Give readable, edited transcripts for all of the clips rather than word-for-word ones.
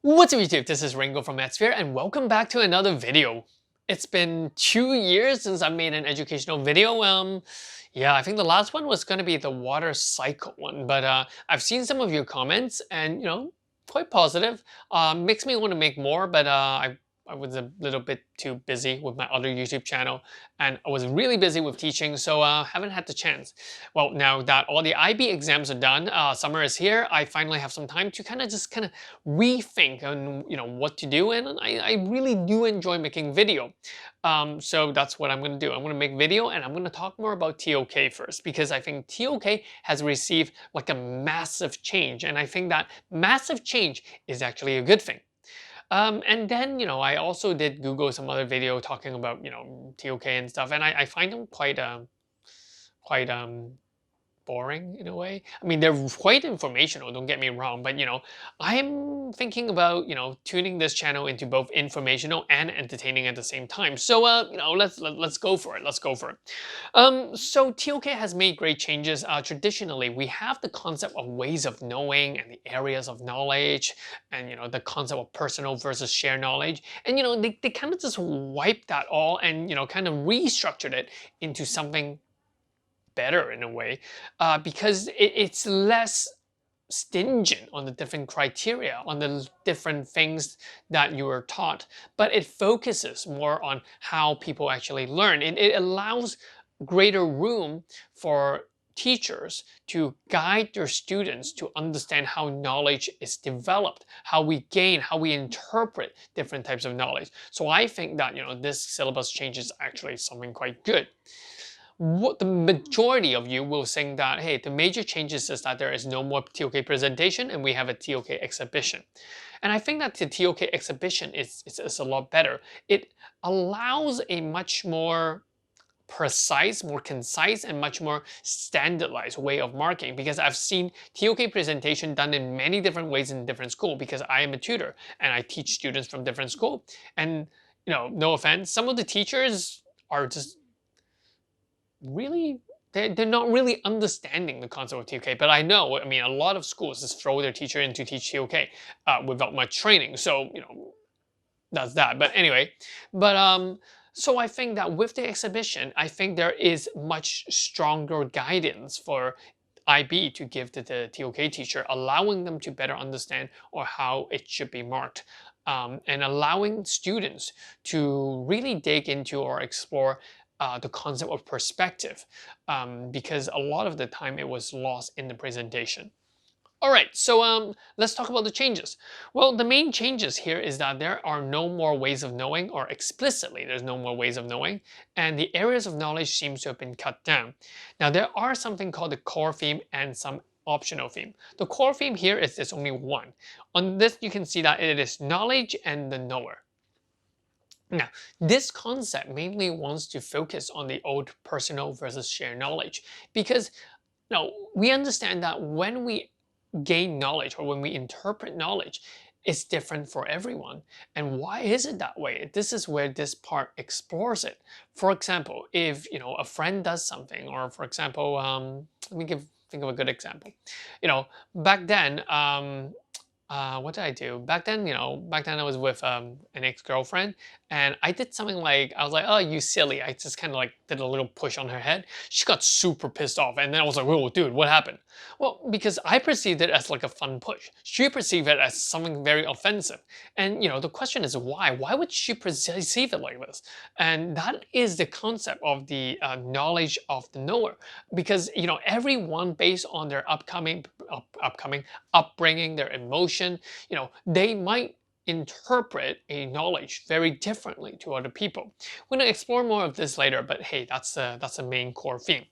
What's up YouTube, this is Ringo from Medsphere and welcome back to another video. It's been 2 years since I made an educational video. Yeah, I think the last one was going to be the water cycle one, but I've seen some of your comments and quite positive. Makes me want to make more, but I was a little bit too busy with my other YouTube channel and I was really busy with teaching, so haven't had the chance. Well, now that all the IB exams are done, summer is here, I finally have some time to kind of rethink on what to do, and I really do enjoy making video. So that's what I'm going to do. I'm going to make video and I'm going to talk more about TOK first, because I think TOK has received like a massive change, and I think that massive change is actually a good thing. And then, I also did Google some other video talking about, TOK and stuff, and I find them quite boring in a way. I mean, they're quite informational, don't get me wrong, but I'm thinking about, tuning this channel into both informational and entertaining at the same time. So, let's go for it. Let's go for it. So TOK has made great changes. Traditionally, we have the concept of ways of knowing and the areas of knowledge, and the concept of personal versus shared knowledge. And they kind of just wiped that all and kind of restructured it into something better in a way, because it's less stingent on the different criteria, on the different things that you are taught, but it focuses more on how people actually learn. It allows greater room for teachers to guide their students to understand how knowledge is developed, how we gain, how we interpret different types of knowledge. So I think that this syllabus change is actually something quite good. What the majority of you will think that, hey, the major changes is that there is no more TOK presentation and we have a TOK exhibition. And I think that the TOK exhibition is a lot better. It allows a much more precise, more concise, and much more standardized way of marking, because I've seen TOK presentation done in many different ways in different schools, because I am a tutor and I teach students from different schools. And no offense, some of the teachers are just really, they're not really understanding the concept of TOK. But I know, I mean, a lot of schools just throw their teacher in to teach TOK without much training. So, that's that. But anyway, but so I think that with the exhibition, I think there is much stronger guidance for IB to give to the TOK teacher, allowing them to better understand or how it should be marked. And allowing students to really dig into or explore the concept of perspective, because a lot of the time it was lost in the presentation. All right, so let's talk about the changes. Well, the main changes here is that there are no more ways of knowing, or explicitly there's no more ways of knowing, and the areas of knowledge seems to have been cut down. Now, there are something called the core theme and some optional theme. The core theme here is there's only one. On this, you can see that it is knowledge and the knower. Now, this concept mainly wants to focus on the old personal versus shared knowledge, because now we understand that when we gain knowledge or when we interpret knowledge, it's different for everyone. And why is it that way? This is where this part explores it. For example, if a friend does something, or for example, let me think of a good example. Back then, what did I do? Back then, back then I was with an ex-girlfriend, and I did something like, I was like, oh, you silly. I just kind of like did a little push on her head. She got super pissed off, and then I was like, whoa, dude, what happened? Well, because I perceived it as like a fun push. She perceived it as something very offensive. And, the question is why? Why would she perceive it like this? And that is the concept of the knowledge of the knower. Because, everyone, based on their upbringing, their emotion, they might interpret a knowledge very differently to other people. We're going to explore more of this later, but hey, that's the main core theme.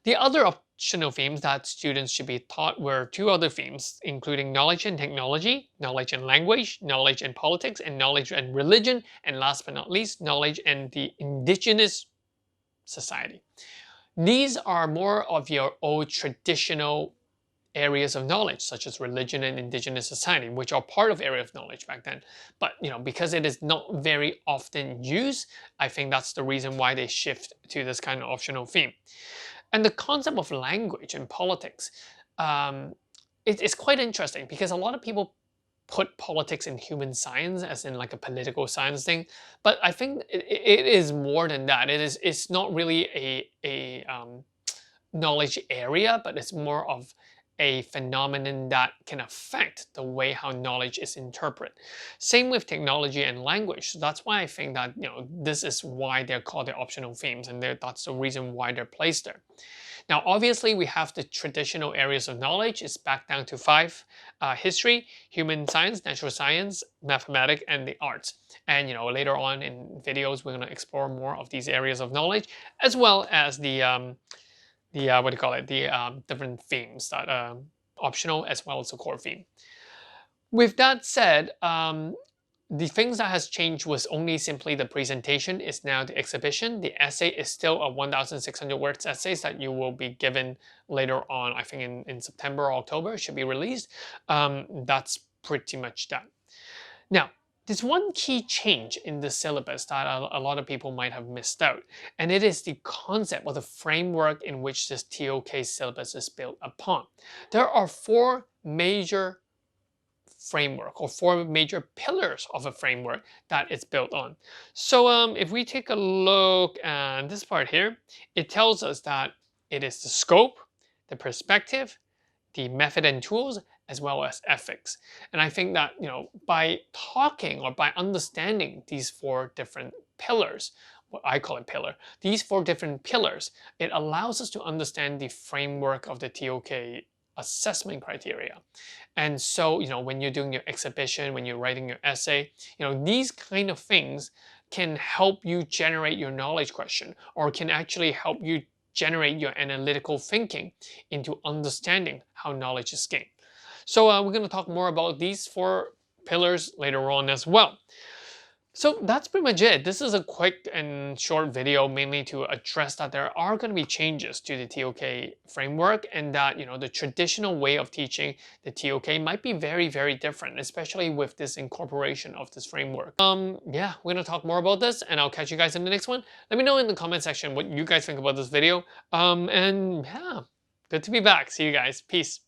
The other optional themes that students should be taught were two other themes, including knowledge and technology, knowledge and language, knowledge and politics, and knowledge and religion, and last but not least, knowledge and the indigenous society. These are more of your old traditional areas of knowledge, such as religion and indigenous society, which are part of area of knowledge back then. But because it is not very often used, I think that's the reason why they shift to this kind of optional theme. And the concept of language and politics, it's quite interesting, because a lot of people put politics in human science as in like a political science thing, but I think it is more than that. It's not really a knowledge area, but it's more of a phenomenon that can affect the way how knowledge is interpreted. Same with technology and language. So that's why I think that this is why they're called the optional themes, and that's the reason why they're placed there. Now, obviously, we have the traditional areas of knowledge. It's back down to five: history, human science, natural science, mathematics, and the arts. And later on in videos, we're going to explore more of these areas of knowledge, as well as the what do you call it? The different themes that optional as well as the core theme. With that said, the things that has changed was only simply the presentation is now the exhibition. The essay is still a 1,600 words essays that you will be given later on. I think in September or October it should be released. That's pretty much that. Now, there's one key change in the syllabus that a lot of people might have missed out, and it is the concept or the framework in which this TOK syllabus is built upon. There are four major framework or four major pillars of a framework that it's built on. So if we take a look at this part here, it tells us that it is the scope, the perspective, the method and tools, as well as ethics. And I think that by talking or by understanding these four different pillars, what I call it pillar, these four different pillars, it allows us to understand the framework of the TOK assessment criteria. And so, when you're doing your exhibition, when you're writing your essay, these kind of things can help you generate your knowledge question, or can actually help you generate your analytical thinking into understanding how knowledge is gained. So we're going to talk more about these four pillars later on as well. So that's pretty much it. This is a quick and short video mainly to address that there are going to be changes to the TOK framework, and that the traditional way of teaching the TOK might be very, very different, especially with this incorporation of this framework. Yeah, we're going to talk more about this, and I'll catch you guys in the next one. Let me know in the comment section what you guys think about this video. And yeah, good to be back. See you guys. Peace.